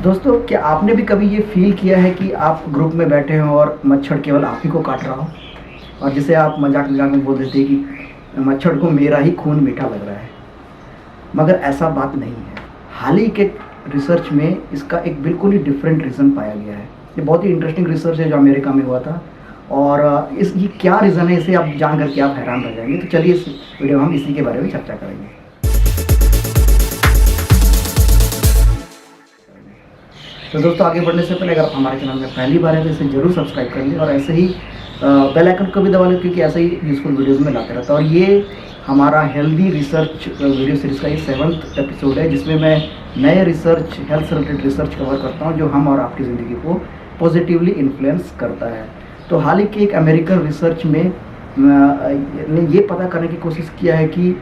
दोस्तों, क्या आपने भी कभी ये फील किया है कि आप ग्रुप में बैठे हैं और मच्छर केवल आप ही को काट रहा हो, और जिसे आप मजाक मजाक में बोल देते हैं कि मच्छर को मेरा ही खून मीठा लग रहा है। मगर ऐसा बात नहीं है। हाल ही के रिसर्च में इसका एक बिल्कुल ही डिफरेंट रीज़न पाया गया है। ये बहुत ही इंटरेस्टिंग रिसर्च है जो अमेरिका में हुआ था, और ये क्या रीज़न है इसे आप जान करके आप हैरान रह जाएंगे। तो चलिए इस वीडियो में हम इसी के बारे में चर्चा करेंगे। तो दोस्तों, आगे बढ़ने से पहले अगर आप हमारे चैनल में पहली बार है तो इसे जरूर सब्सक्राइब कर लें, और ऐसे ही बेल आइकन को भी दबा लें, क्योंकि ऐसे ही यूज़फुल वीडियोस में लाते रहता है। और ये हमारा हेल्दी रिसर्च वीडियो सीरीज़ का ये 7वां एपिसोड है, जिसमें मैं नए रिसर्च, हेल्थ से रिलेटेड रिसर्च कवर करता हूँ जो हम और आपकी ज़िंदगी को पॉजिटिवली इन्फ्लुएंस करता है। तो हाल ही के एक अमेरिकन रिसर्च में ने ये पता करने की कोशिश किया है कि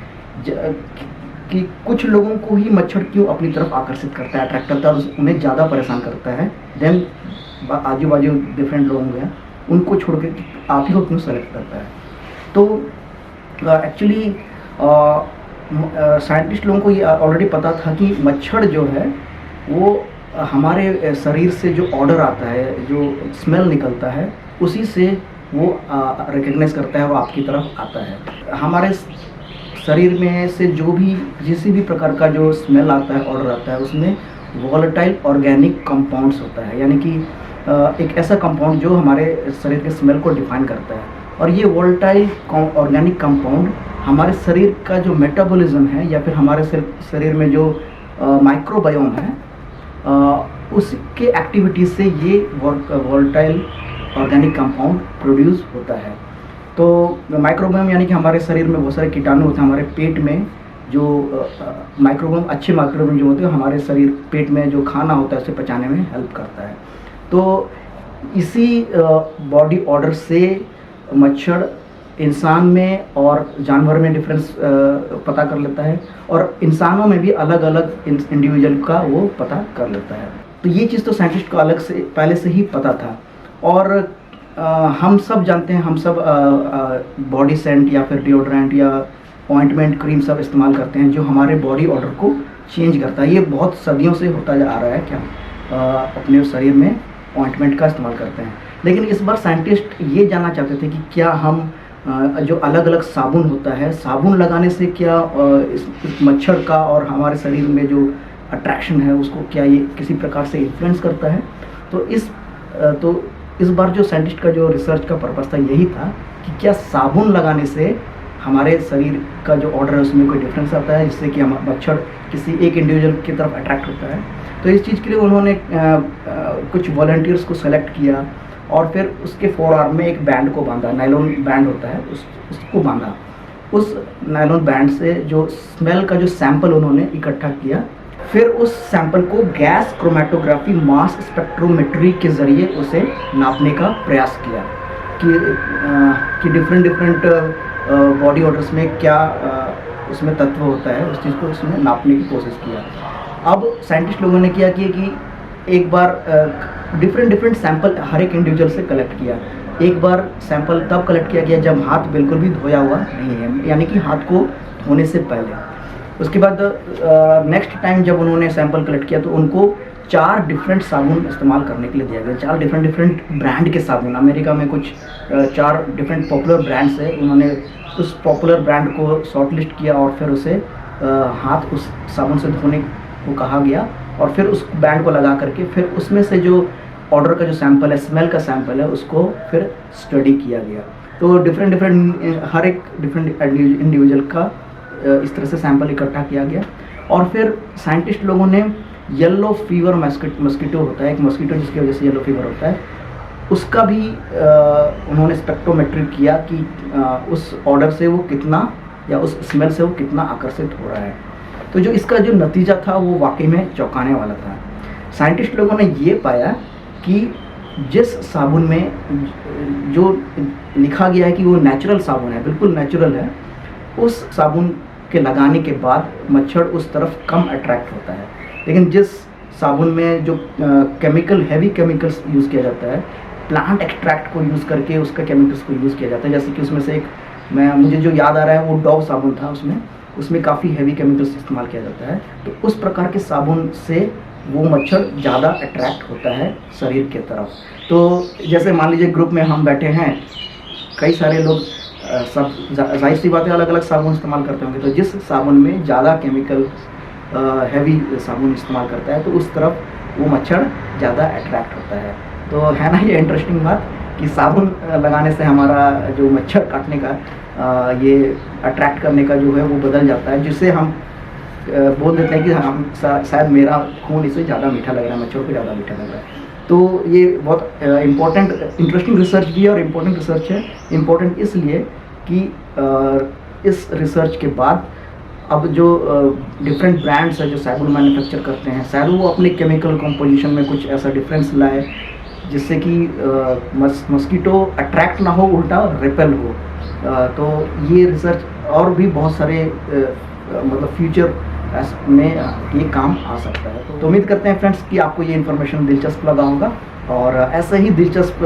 कुछ लोगों को ही मच्छर क्यों अपनी तरफ आकर्षित करता है, अट्रैक्ट करता है, उन्हें ज़्यादा परेशान करता है देन आजू बाजू डिफरेंट लोग हैं उनको छोड़ के आप ही को क्यों सेलेक्ट करता है। तो एक्चुअली साइंटिस्ट लोगों को ये ऑलरेडी पता था कि मच्छर जो है वो हमारे शरीर से जो ऑर्डर आता है, जो स्मेल निकलता है, उसी से वो रिकग्नाइज करता है, वो आपकी तरफ आता है। हमारे शरीर में से जो भी किसी भी प्रकार का जो स्मेल आता है, ऑर्डर आता है, उसमें वॉलेटाइल ऑर्गेनिक कंपाउंड्स होता है, यानी कि एक ऐसा कंपाउंड जो हमारे शरीर के स्मेल को डिफाइन करता है। और ये वॉलेटाइल ऑर्गेनिक कंपाउंड हमारे शरीर का जो मेटाबॉलिज्म है, या फिर हमारे शरीर में जो माइक्रोबायोम है, उसके एक्टिविटी से ये वॉलेटाइल ऑर्गेनिक कंपाउंड प्रोड्यूस होता है। तो माइक्रोबायोम यानी कि हमारे शरीर में बहुत सारे कीटाणु होते हैं। हमारे पेट में जो माइक्रोबायोम, अच्छे माइक्रोबायोम जो होते हैं, हमारे शरीर पेट में जो खाना होता है उसे पचाने में हेल्प करता है। तो इसी बॉडी ऑर्डर से मच्छर इंसान में और जानवर में डिफरेंस पता कर लेता है, और इंसानों में भी अलग अलग इंडिविजुअल का वो पता कर लेता है। तो ये चीज़ तो साइंटिस्ट को अलग से पहले से ही पता था। और हम सब जानते हैं, हम सब बॉडी सेंट या फिर डिओड्रेंट या ऑइंटमेंट, क्रीम सब इस्तेमाल करते हैं जो हमारे बॉडी ऑर्डर को चेंज करता है। ये बहुत सदियों से होता आ रहा है कि हम अपने शरीर में ऑइंटमेंट का इस्तेमाल करते हैं। लेकिन इस बार साइंटिस्ट ये जानना चाहते थे कि क्या हम जो अलग अलग साबुन होता है, साबुन लगाने से क्या इस मच्छर का और हमारे शरीर में जो अट्रैक्शन है उसको क्या ये किसी प्रकार से इन्फ्लुएंस करता है। तो इस बार जो साइंटिस्ट का जो रिसर्च का पर्पस था यही था कि क्या साबुन लगाने से हमारे शरीर का जो ऑर्डर है उसमें कोई डिफरेंस आता है, जिससे कि हम मच्छर किसी एक इंडिविजुअल की तरफ अट्रैक्ट होता है। तो इस चीज़ के लिए उन्होंने कुछ वॉलंटियर्स को सेलेक्ट किया, और फिर उसके फोर आर्म में एक बैंड को बांधा, नायलॉन बैंड होता है, उसको बांधा। उस नायलॉन बैंड से जो स्मेल का जो सैंपल उन्होंने इकट्ठा किया, फिर उस सैंपल को गैस क्रोमेटोग्राफी, मास स्पेक्ट्रोमेट्री के ज़रिए उसे नापने का प्रयास किया कि डिफरेंट बॉडी ऑर्डर्स में क्या उसमें तत्व होता है, उस चीज़ को उसमें नापने की कोशिश किया। अब साइंटिस्ट लोगों ने क्या किया कि एक बार डिफरेंट सैंपल हर एक इंडिविजुअल से कलेक्ट किया। एक बार सैंपल तब कलेक्ट किया गया जब हाथ बिल्कुल भी धोया हुआ नहीं है, यानी कि हाथ को धोने से पहले। उसके बाद नेक्स्ट टाइम जब उन्होंने सैंपल कलेक्ट किया तो उनको 4 डिफरेंट साबुन इस्तेमाल करने के लिए दिया गया। 4 डिफरेंट ब्रांड के साबुन, अमेरिका में कुछ 4 डिफरेंट पॉपुलर ब्रांड्स है। उन्होंने उस पॉपुलर ब्रांड को शॉर्टलिस्ट किया, और फिर उसे हाथ उस साबुन से धोने को कहा गया, और फिर उस ब्रांड को लगा करके फिर उसमें से जो ऑर्डर का जो सैंपल है, स्मेल का सैंपल है, उसको फिर स्टडी किया गया। तो हर एक डिफरेंट इंडिविजुअल का इस तरह से सैंपल इकट्ठा किया गया। और फिर साइंटिस्ट लोगों ने येलो फीवर मस्कीटो होता है, एक मस्कीटो जिसकी वजह से येलो फीवर होता है, उसका भी उन्होंने स्पेक्ट्रोमेट्री किया कि उस ऑर्डर से वो कितना, या उस स्मेल से वो कितना आकर्षित हो रहा है। तो जो इसका जो नतीजा था वो वाकई में चौंकाने वाला था। साइंटिस्ट लोगों ने ये पाया कि जिस साबुन में जो लिखा गया है कि वो नेचुरल साबुन है, बिल्कुल नेचुरल है, उस साबुन के लगाने के बाद मच्छर उस तरफ कम अट्रैक्ट होता है। लेकिन जिस साबुन में जो हैवी केमिकल्स यूज़ किया जाता है, प्लांट एक्सट्रैक्ट को यूज़ करके उसका केमिकल्स को यूज़ किया जाता है, जैसे कि उसमें से एक मुझे जो याद आ रहा है वो डॉव साबुन था, उसमें उसमें काफ़ी हैवी केमिकल्स इस्तेमाल किया जाता है। तो उस प्रकार के साबुन से वो मच्छर ज़्यादा अट्रैक्ट होता है शरीर के तरफ। तो जैसे मान लीजिए ग्रुप में हम बैठे हैं, कई सारे लोग सब जाहिर सी बात है अलग अलग साबुन इस्तेमाल करते होंगे, तो जिस साबुन में ज़्यादा केमिकल हैवी साबुन इस्तेमाल करता है तो उस तरफ वो मच्छर ज़्यादा अट्रैक्ट होता है। तो है ना ये इंटरेस्टिंग बात कि साबुन लगाने से हमारा जो मच्छर काटने का ये अट्रैक्ट करने का जो है वो बदल जाता है, जिससे हम बोल देते हैं कि हम शायद मेरा खून इससे ज़्यादा मीठा लग रहा है, मच्छरों को ज़्यादा मीठा लग रहा है। तो ये बहुत इम्पोर्टेंट इंटरेस्टिंग रिसर्च भी है और इम्पोर्टेंट रिसर्च है। इम्पोर्टेंट इसलिए कि इस रिसर्च के बाद अब जो डिफरेंट ब्रांड्स है जो साबुन मैन्युफैक्चर करते हैं, शायद वो अपने केमिकल कंपोजिशन में कुछ ऐसा डिफरेंस लाए जिससे कि मस्कीटो अट्रैक्ट ना हो, उल्टा रिपेल हो। तो ये रिसर्च और भी बहुत सारे मतलब फ्यूचर में ये काम आ सकता है। तो उम्मीद करते हैं फ्रेंड्स कि आपको ये इन्फॉर्मेशन दिलचस्प लगा होगा, और ऐसे ही दिलचस्प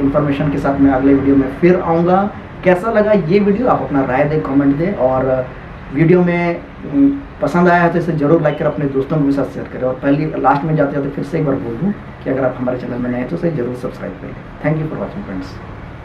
इन्फॉर्मेशन के साथ मैं अगले वीडियो में फिर आऊँगा। कैसा लगा ये वीडियो आप अपना राय दें, कमेंट दें, और वीडियो में पसंद आया है तो इसे जरूर लाइक कर अपने दोस्तों के साथ शेयर करें। और पहले लास्ट में जाते जाते फिर से एक बार बोल दूँ कि अगर आप हमारे चैनल में नए हैं तो इसे जरूर सब्सक्राइब करें। Thank you for watching friends.